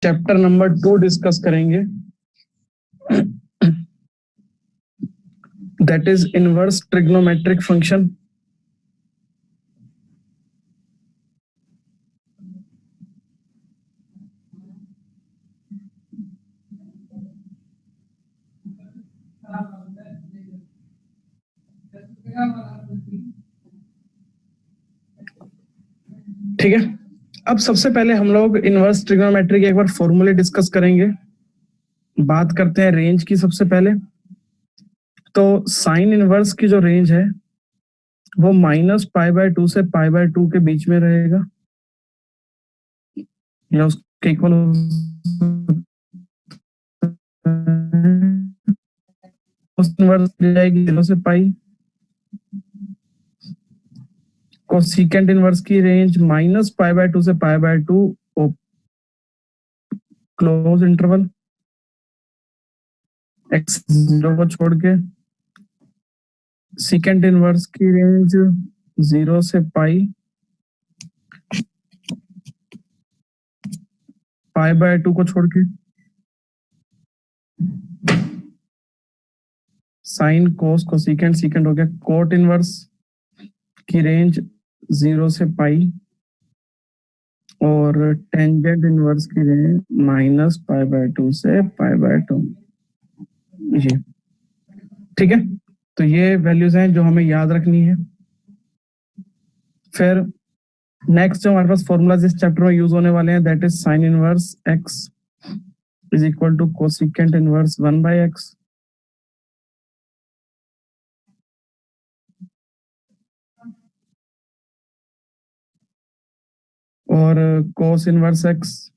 Chapter number 2 discuss करेंगे, that is inverse trigonometric function. ठीक है, अब सबसे पहले हम लोग इनवर्स ट्रिग्नोमेट्री के एक बार फॉर्मूले डिस्कस करेंगे। बात करते हैं रेंज की। सबसे पहले तो साइन इनवर्स की जो रेंज है वो -π/2 से π/2 के बीच में रहेगा, या उसके इक्वल इनवर्स जाएगी 0 से पाई। कोसिकेंट इनवर्स की रेंज -π/2 से π/2 क्लोज इंटरवल x0 को छोड़ के। सेकेंड इनवर्स की रेंज 0 से पाई, π/2 को छोड़ के। साइन कोस कोसिकेंट सीकेंट हो गया। कोट इनवर्स की रेंज 0 से पाई, और टेंजेंट इनवर्स की रेंज -π/2 से π/2। जी ठीक है, तो ये वैल्यूज हैं जो हमें याद रखनी है। फिर नेक्स्ट जो हमारे पास फॉर्मूलाज इस चैप्टर में यूज होने वाले हैं, that is sine inverse x is equal to cosecant inverse 1/x। और कोस इनवर्स x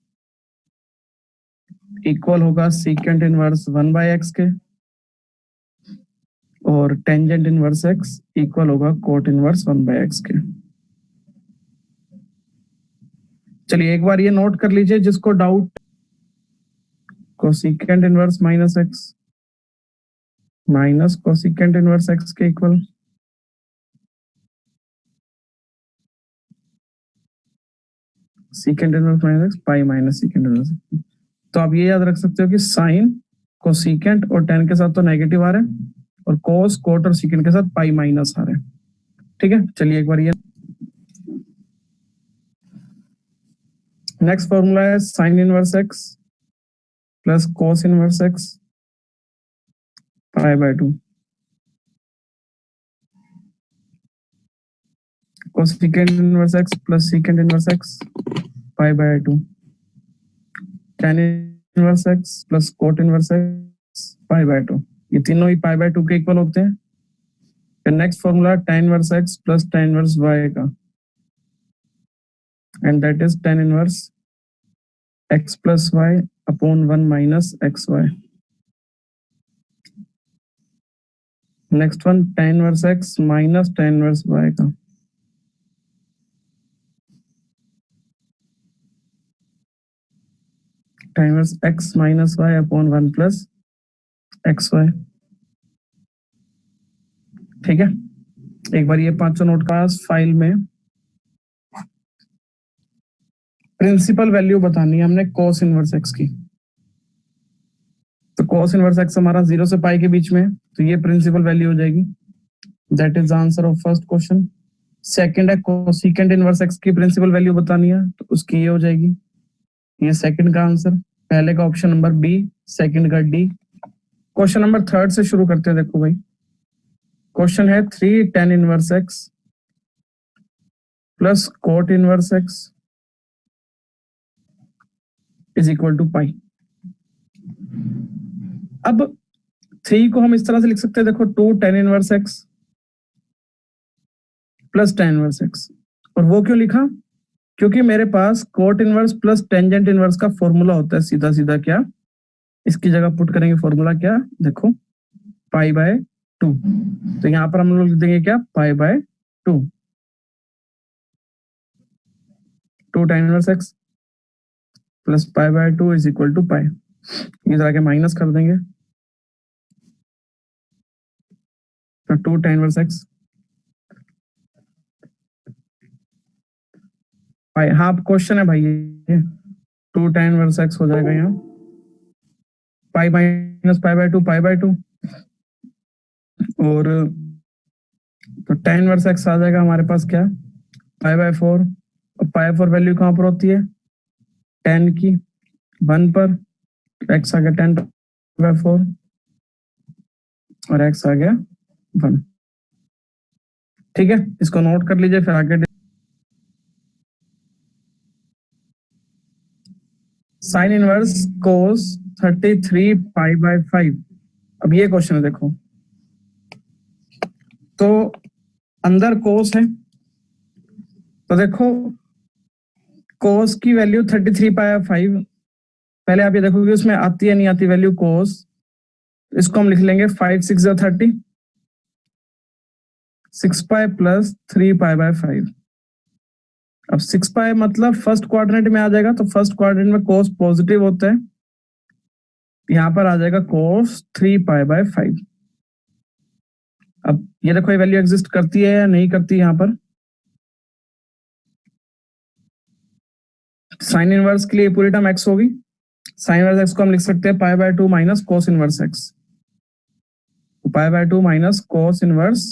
इक्वल होगा सीकेंट इनवर्स 1/x के, और टेंजेंट इनवर्स x इक्वल होगा कोट इनवर्स 1/x के। चलिए एक बार ये नोट कर लीजिए जिसको doubt. Cosecant inverse -x minus cosecant inverse x के equal secant inverse -x pi minus secant inverse. तो आप ये याद रख सकते हो कि साइन कोसिकेंट और टेन के साथ तो नेगेटिव आ रहे हैं, और कोस कोट और सीकेंट के साथ पाई माइनस आ रहे हैं। ठीक है, चलिए एक बार ये नेक्स्ट फॉर्मूला है sine inverse x plus cos inverse x π/2। Cosecant inverse x plus secant inverse x π/2। tan inverse x plus cot inverse x π/2। ये तीनों ही π/2 के इक्वल होते हैं। फिर next formula tan inverse x plus tan inverse y का, and that is tan inverse x plus y upon 1 minus xy। Next one tan inverse x minus tan inverse y का, tan inverse x minus y upon 1 plus xy। ठीक है, एक बार ये पांचों note का file में प्रिंसिपल वैल्यू बतानी है हमने कोस इनवर्स x की। तो कोस इनवर्स x हमारा 0 से पाई के बीच में, तो ये प्रिंसिपल वैल्यू हो जाएगी। That is answer of first question. Second है कोसिकेंट इनवर्स x की प्रिंसिपल वैल्यू बतानी है, तो उसकी ये हो जाएगी। ये सेकंड का आंसर। पहले का ऑप्शन नंबर बी, सेकंड का डी। क्वेश्चन नंबर थर्ड से शुरू करते हैं। देखो भाई, क्वेश्चन है 3 tan inverse x plus cot inverse x is equal to pi. अब 3 को हम इस तरह से लिख सकते हैं, देखो 2 tan inverse x plus tan inverse x। और वो क्यों लिखा? क्योंकि मेरे पास cot inverse plus tangent inverse का फॉर्मूला होता है सीधा सीधा। क्या इसकी जगह पुट करेंगे फॉर्मूला? क्या देखो, π/2। तो यहां पर हम लोग लिख देंगे क्या, π/2। 2 tan inverse x plus π/2 is equal to pi. इधर आके माइनस कर देंगे, तो 2 tan इनवर्स x पाई। हाँ, क्वेश्चन है भाई ये। 2 tan इनवर्स x हो जाएगा यहाँ, pi minus pi by 2 pi by 2, और तो tan इनवर्स x आ जाएगा हमारे पास क्या, पाई बाय 4, और पाई 4 वैल्यू कहाँ पर होती है, tan की 1 पर, x आ गया tan बाय 4 और x आ गया 1। ठीक है, इसको नोट कर लीजिए, फिर आगे sine inverse cos 33 pi by 5। अब ये क्वेश्चन है, देखो तो अंदर कोस है, तो देखो कोस की वैल्यू 33 पाई 5, पहले आप ये देखोगे उसमें आती है नहीं आती वैल्यू कोस, इसको हम लिख लेंगे 5 6 30, 6 पाई प्लस 3 पाई बाय 5। अब 6 पाई मतलब फर्स्ट क्वाड्रेंट में आ जाएगा, तो फर्स्ट क्वाड्रेंट में कोस पॉजिटिव होता है, यहां पर आ जाएगा कोस 3 पाई बाय 5। अब ये देखो ये वैल्यू एग्जिस्ट करती है या नहीं करती, यहां पर साइन इनवर्स के लिए पूरी टर्म x होगी, साइन इनवर्स x को हम लिख सकते हैं पाई by 2 minus cos inverse x, pi by 2 minus cos inverse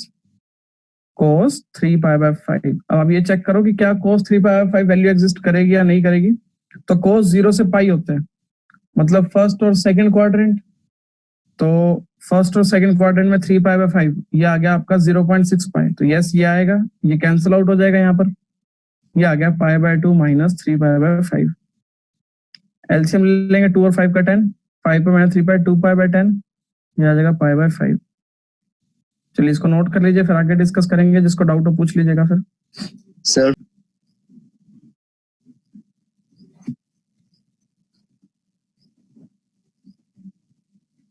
cos 3 pi by 5। अब आप ये चेक करो कि क्या कोस 3 पाई बाय 5 वैल्यू एग्जिस्ट करेगी या नहीं करेगी, तो कोस 0 से पाई होता है, मतलब फर्स्ट और सेकंड क्वाड्रेंट, तो फर्स्ट और सेकंड क्वाड्रेंट में 3 पाई बाय 5, ये आ गया आपका 0.6 पाई, तो यस ये आएगा, ये कैंसिल आउट हो जाएगा यहाँ पर, ये आ गया पाई by 2 minus 3 pi by 5। LCM लेंगे 2 और 5 का 10, 5 पे माइनस 3 पाई 2 पाई बाय 10, ये आ जाएगा पाई बाय 5। चलिए इसको नोट कर लीजिए, फिर आगे डिस्कस करेंगे, जिसको डाउट हो पूछ लीजिएगा फिर। Sir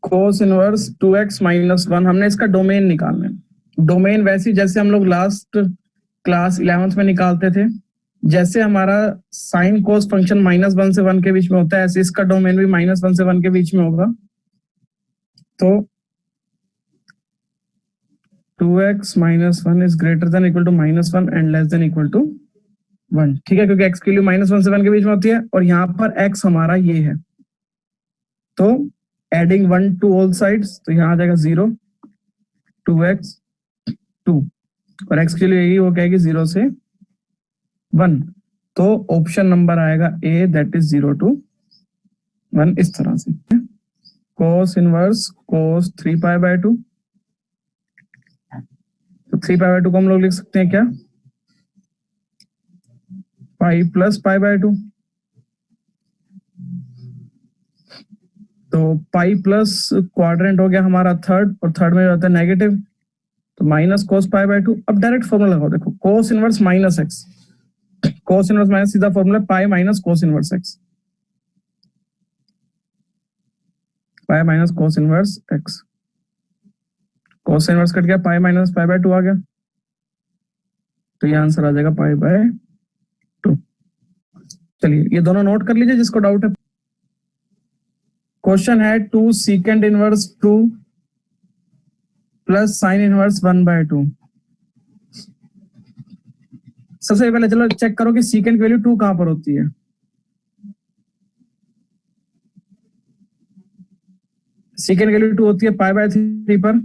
cos inverse 2x minus 1, हमने इसका डोमेन निकालना है। डोमेन वैसे जैसे हम लोग लास्ट क्लास 11th में निकालते थे, जैसे हमारा साइन कोस फंक्शन -1 से 1 के बीच में होता है, ऐसे इसका डोमेन भी -1 से 1 के बीच में होगा। तो 2x minus 1 is greater than equal to -1 and less than equal to 1। ठीक है, क्योंकि x की वैल्यू -1 से 1 के बीच में होती है, और यहाँ पर x हमारा ये है, तो एडिंग 1 टू ऑल साइड्स, तो यहाँ आ जाएगा 0, 2x 2, और x के लिए यही हो कहेगी 0 से 1, तो ऑप्शन नंबर आएगा ए, दैट इज 0 to 1। इस तरह से cos inverse cos 3 pi by 2, तो 3 पाई बाय 2 को हम लोग लिख सकते हैं क्या, पाई प्लस पाई बाय 2, तो पाई प्लस क्वाड्रेंट हो गया हमारा थर्ड, और थर्ड में होता है नेगेटिव, तो माइनस कोस पाई बाय 2। अब डायरेक्ट फॉर्मूला लगाओ, देखो cos inverse minus x, cos inverse minus सीधा formula pi minus cos inverse x, pi minus cos inverse x, cos inverse cut गया, पाई माइनस पाई बाय 2 आ गया, तो ये answer आ जाएगा पाई बाय 2। चलिए ये दोनों नोट कर लीजिए जिसको डाउट है। क्वेश्चन है 2 सीकेंड इनवर्स 2 प्लस साइन इनवर्स 1/2। सबसे पहले चलो चेक करो कि सीकेंड की वैल्यू 2 कहां पर होती है। सीकेंड की वैल्यू 2 होती है पाई बाय 3 पर,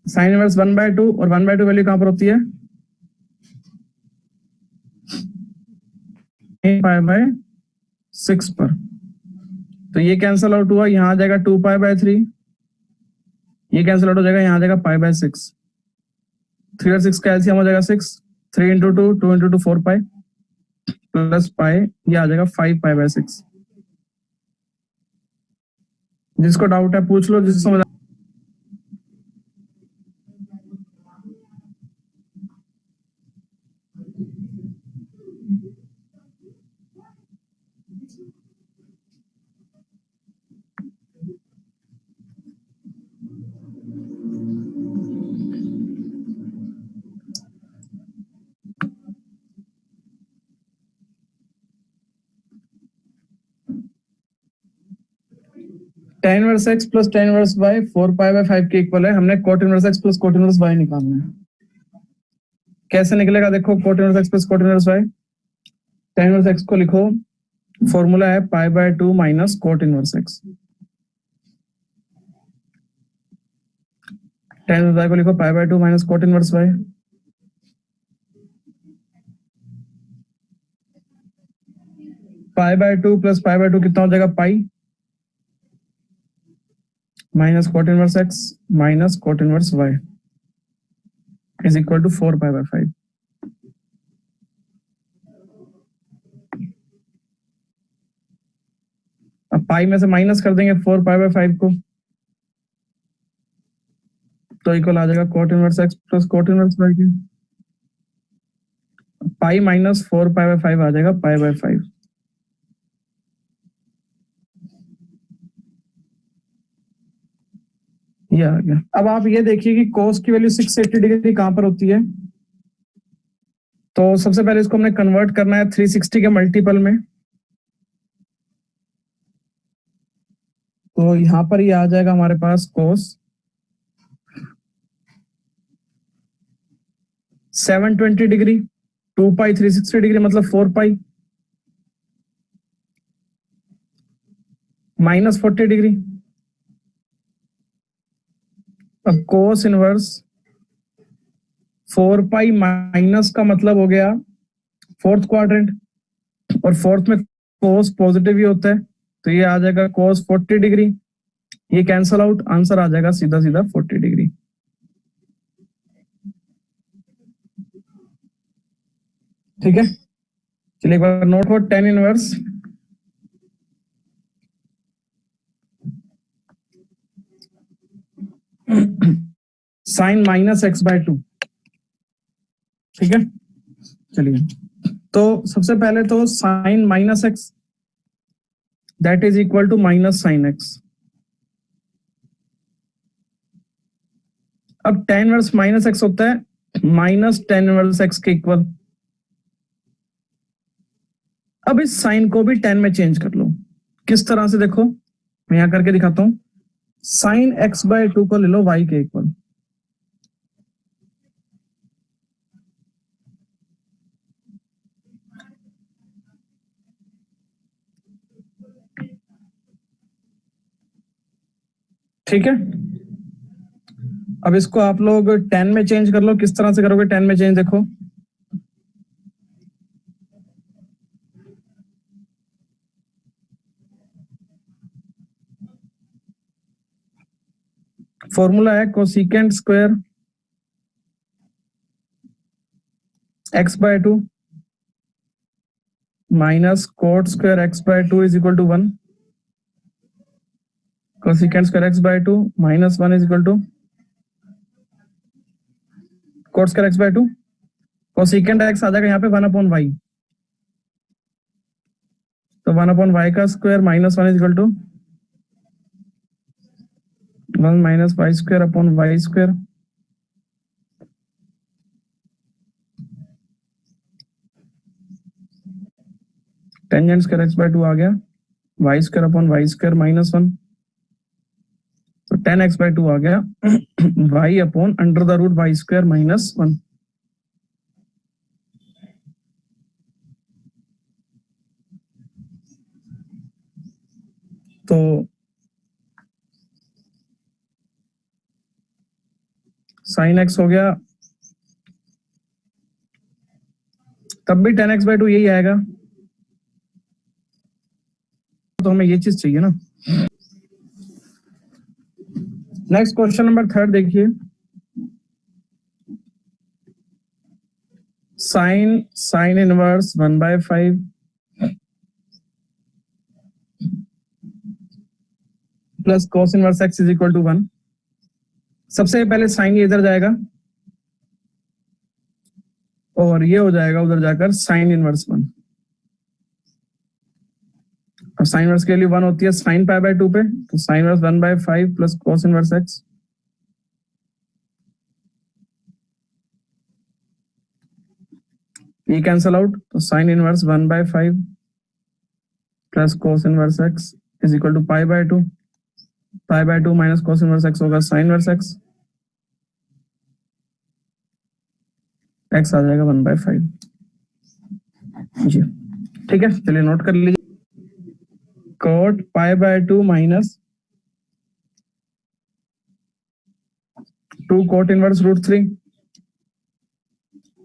साइन इनवर्स 1/2, और 1/2 वैल्यू कहां पर होती है, पाई बाय 6 पर, तो ये कैंसिल आउट हुआ, यहां आ जाएगा 2 पाई बाय 3, ये कैंसिल आउट हो जाएगा, यहां आ जाएगा पाई बाय 6, 3 और 6 का एलसीएम हो जाएगा 6, 3 into 2, 2 into 2 4 pi plus pi, ये आ जाएगा 5 पाई बाय 6। जिसको डाउट है पूछ लो, जिसको समझ tan inverse x plus tan inverse y 4 pi by 5 के इक्वल है। हमने cot inverse x plus cot inverse y निकालना है। कैसे निकलेगा देखो, cot inverse x plus cot inverse y। tan inverse x को लिखो, फॉर्मूला है पाई by 2 minus cot inverse x। tan inverse y को लिखो पाई by 2 minus cot inverse y। Pi by 2 plus pi by 2 कितना हो जाएगा, pi minus cot inverse x minus cot inverse y is equal to 4 pi by 5। अब पाई में से minus कर देंगे 4 पाई बाय 5 को, तो इक्वल आ जाएगा cot inverse x plus cot inverse y की। पाई माइनस 4 पाई बाय 5 आ जाएगा पाई बाय 5। ये आ गया। अब आप ये देखिए कि cos की वैल्यू 680 डिग्री कहां पर होती है। तो सबसे पहले इसको हमने कन्वर्ट करना है 360 के मल्टीपल में। तो यहां पर ये आ जाएगा हमारे पास cos 720 डिग्री, 2 पाई 360 डिग्री मतलब 4 पाई माइनस 40 डिग्री। अब cos इनवर्स 4 पाई माइनस का मतलब हो गया फोर्थ क्वाड्रेंट, और फोर्थ में cos पॉजिटिव ही होता है, तो ये आ जाएगा cos 40 डिग्री। ये कैंसल आउट, आंसर आ जाएगा सीधा सीधा 40 डिग्री। ठीक है, चलिए एक बार नोट हो, tan inverse sine minus x by 2। ठीक है, चलिए तो सबसे पहले तो sine minus x that is equal to minus sine x. अब tan इनवर्स माइनस एक्स होता है माइनस tan इनवर्स एक्स के इक्वल। अब इस साइन को भी tan में चेंज कर लो। किस तरह से देखो, मैं यहां करके दिखाता हूं। साइन x बाय 2 को ले लो y के इक्वल। ठीक है, अब इसको आप लोग 10 में चेंज कर लो। किस तरह से करोगे 10 में चेंज, देखो फॉर्मूला है cosecant square x by 2 minus cot square x by 2 is equal to 1। Cosecant square x by 2 minus 1 is equal to cot square x by 2। Cosecant x आ जाएगा यहाँ पे 1 अपॉन y, तो 1 अपॉन y का square minus 1 is equal to 1 minus y square upon y square. Tangent square x by 2 आ गया, y square upon y square minus 1, तो 10x by 2 आ गया y upon under the root y square minus 1। तो sign x हो गया, तब भी 10x बाय 2 यही आएगा, तो हमें ये चीज चाहिए ना। नेक्स्ट क्वेश्चन नंबर 3 देखिए। Sine inverse 1 by 5 plus cos inverse x is equal to 1। सबसे पहले साइन ये इधर जाएगा और ये हो जाएगा उधर जाकर साइन इनवर्स 1। और साइन इनवर्स के लिए 1 होती है साइन पाई बाय 2 पे, तो sine inverse 1 by 5 plus cos inverse x। ये कैंसल आउट, तो sine inverse 1 by 5 plus cos inverse x is equal to pi by 2। Pi by 2 minus cos inverse x होगा sine inverse x। x आ जाएगा 1/5 जी। ठीक है, चलिए note कर लीजिए। cot π/2 minus 2 cot inverse √3,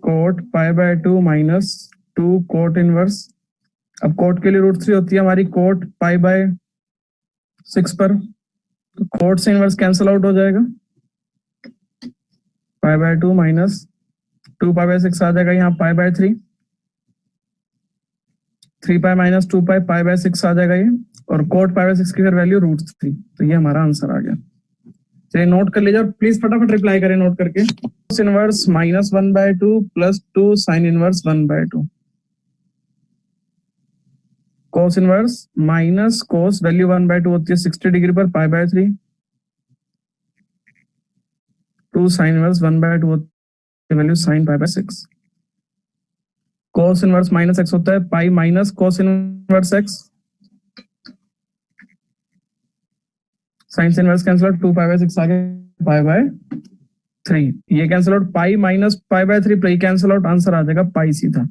cot π/2 minus 2 cot inverse, अब cot के लिए √3 होती है हमारी cot π/6 पर, तो cot से इनवर्स कैंसिल आउट हो जाएगा, π/2 माइनस 2π/6 आ जाएगा यहाँ π/3, 3π माइनस 2π π/6 आ जाएगा ये, और cot π/6 की फिर वैल्यू √3, तो ये हमारा आंसर आ गया। चलिए नोट कर लीजिए और प्लीज फटाफट रिप्लाई करें नोट करके। cos inverse -1/2 plus 2 sin inverse 1/2, cos inverse minus cos value 1/2 होती है 60 डिग्री पर π/3, 2 sin इनवर्स 1/2 होती है value sin π/6, cos inverse minus x होता है pi minus cos inverse x, sine से इनवर्स कैंसिल आउट 2π/6 आ गया π/3, ये कैंसिल आउट पाई माइनस π/3 पर कैंसिल आउट, आंसर आ जाएगा पाई सीधा।